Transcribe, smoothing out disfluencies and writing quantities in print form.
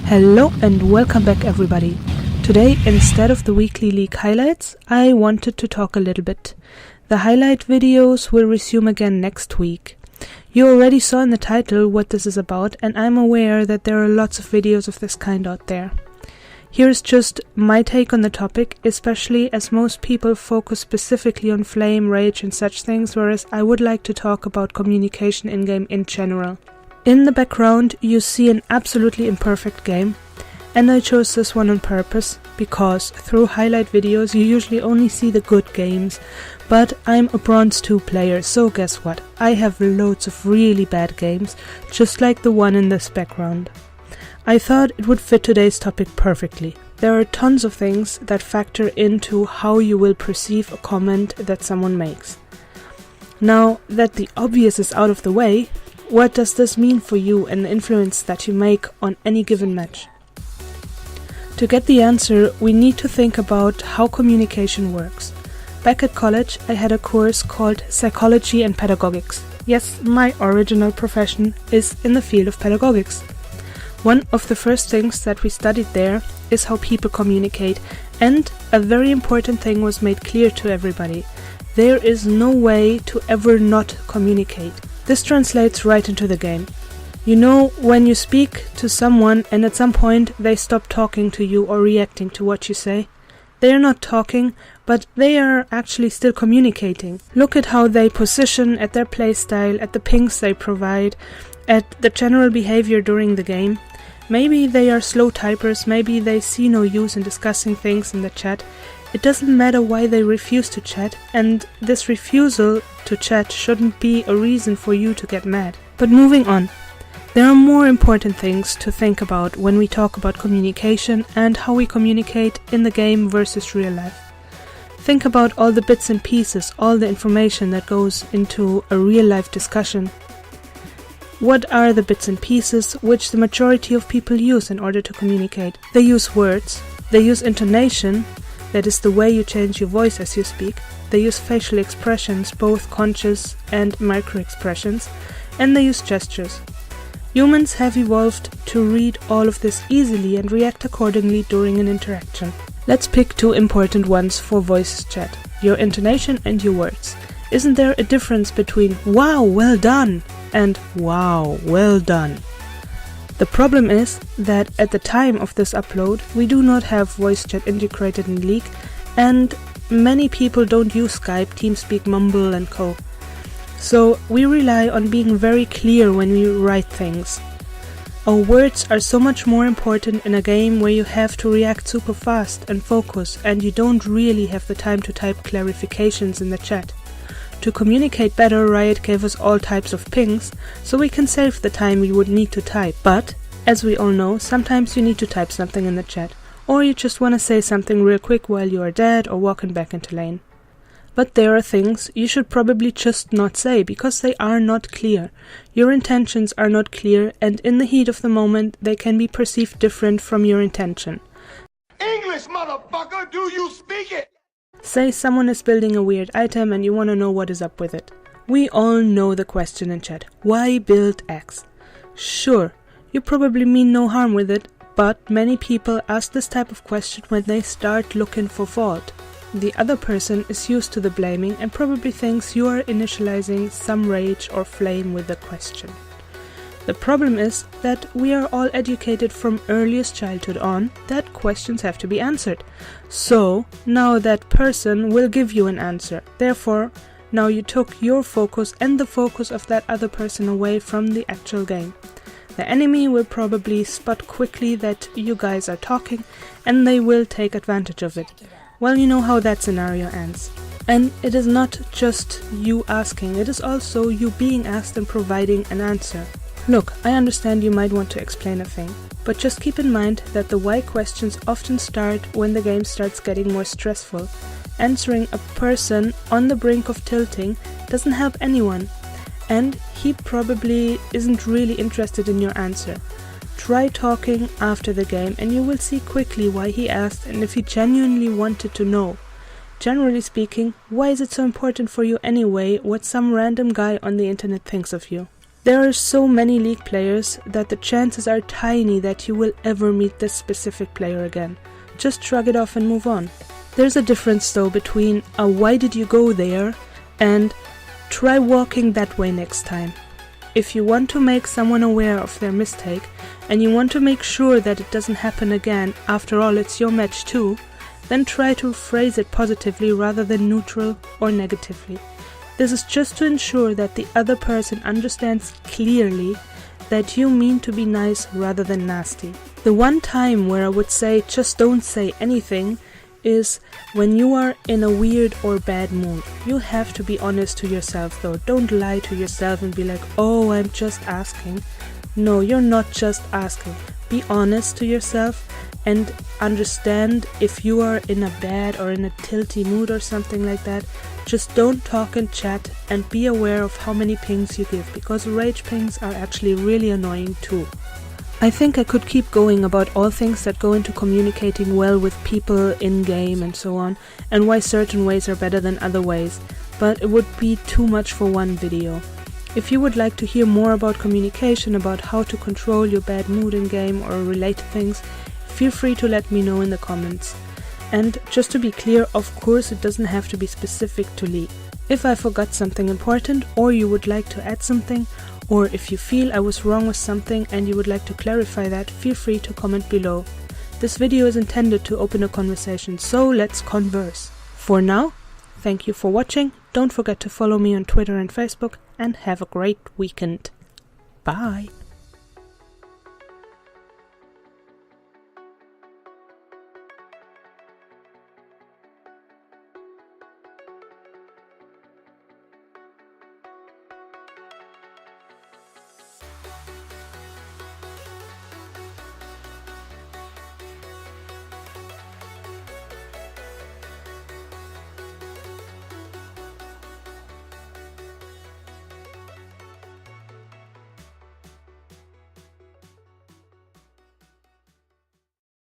Hello and welcome back everybody. Today, instead of the weekly league highlights, I wanted to talk a little bit. The highlight videos will resume again next week. You already saw in the title what this is about, and I'm aware that there are lots of videos of this kind out there. Here's just my take on the topic, especially as most people focus specifically on flame, rage and such things, whereas I would like to talk about communication in-game in general. In the background you see an absolutely imperfect game, and I chose this one on purpose because through highlight videos you usually only see the good games, but I'm a Bronze 2 player, so guess what? I have loads of really bad games, just like the one in this background. I thought it would fit today's topic perfectly. There are tons of things that factor into how you will perceive a comment that someone makes. Now that the obvious is out of the way, what does this mean for you and the influence that you make on any given match? To get the answer, we need to think about how communication works. Back at college, I had a course called Psychology and Pedagogics. Yes, my original profession is in the field of pedagogics. One of the first things that we studied there is how people communicate, and a very important thing was made clear to everybody. There is no way to ever not communicate. This translates right into the game. You know, when you speak to someone and at some point they stop talking to you or reacting to what you say, they are not talking, but they are actually still communicating. Look at how they position, at their playstyle, at the pings they provide, at the general behavior during the game. Maybe they are slow typers, maybe they see no use in discussing things in the chat. It doesn't matter why they refuse to chat, and this refusal to chat shouldn't be a reason for you to get mad. But moving on, there are more important things to think about when we talk about communication and how we communicate in the game versus real life. Think about all the bits and pieces, all the information that goes into a real life discussion. What are the bits and pieces which the majority of people use in order to communicate? They use words, they use intonation, that is the way you change your voice as you speak. They use facial expressions, both conscious and micro expressions, and they use gestures. Humans have evolved to read all of this easily and react accordingly during an interaction. Let's pick two important ones for voice chat: your intonation and your words. Isn't there a difference between "wow, well done" and "wow, well done"? The problem is that at the time of this upload, we do not have voice chat integrated in League, and many people don't use Skype, TeamSpeak, Mumble and co. So we rely on being very clear when we write things. Our words are so much more important in a game where you have to react super fast and focus, and you don't really have the time to type clarifications in the chat. To communicate better, Riot gave us all types of pings, so we can save the time we would need to type. But, as we all know, sometimes you need to type something in the chat, or you just want to say something real quick while you are dead or walking back into lane. But there are things you should probably just not say, because they are not clear. Your intentions are not clear, and in the heat of the moment, they can be perceived different from your intention. English, motherfucker, do you speak it? Say someone is building a weird item and you want to know what is up with it. We all know the question in chat: why build X? Sure, you probably mean no harm with it, but many people ask this type of question when they start looking for fault. The other person is used to the blaming and probably thinks you are initializing some rage or flame with the question. The problem is that we are all educated from earliest childhood on that questions have to be answered. So now that person will give you an answer. Therefore, now you took your focus and the focus of that other person away from the actual game. The enemy will probably spot quickly that you guys are talking, and they will take advantage of it. Well, you know how that scenario ends. And it is not just you asking, it is also you being asked and providing an answer. Look, I understand you might want to explain a thing, but just keep in mind that the why questions often start when the game starts getting more stressful. Answering a person on the brink of tilting doesn't help anyone, and he probably isn't really interested in your answer. Try talking after the game and you will see quickly why he asked and if he genuinely wanted to know. Generally speaking, why is it so important for you anyway what some random guy on the internet thinks of you? There are so many League players that the chances are tiny that you will ever meet this specific player again. Just shrug it off and move on. There's a difference though between a "why did you go there" and "try walking that way next time." If you want to make someone aware of their mistake and you want to make sure that it doesn't happen again, after all it's your match too, then try to phrase it positively rather than neutral or negatively. This is just to ensure that the other person understands clearly that you mean to be nice rather than nasty. The one time where I would say just don't say anything is when you are in a weird or bad mood. You have to be honest to yourself though. Don't lie to yourself and be like, "Oh, I'm just asking." No, you're not just asking. Be honest to yourself and understand if you are in a bad or in a tilty mood or something like that. Just don't talk and chat, and be aware of how many pings you give, because rage pings are actually really annoying too. I think I could keep going about all things that go into communicating well with people in-game and so on, and why certain ways are better than other ways, but it would be too much for one video. If you would like to hear more about communication, about how to control your bad mood in-game or related things, feel free to let me know in the comments. And just to be clear, of course it doesn't have to be specific to League. If I forgot something important, or you would like to add something, or if you feel I was wrong with something and you would like to clarify that, feel free to comment below. This video is intended to open a conversation, so let's converse. For now, thank you for watching, don't forget to follow me on Twitter and Facebook, and have a great weekend. Bye!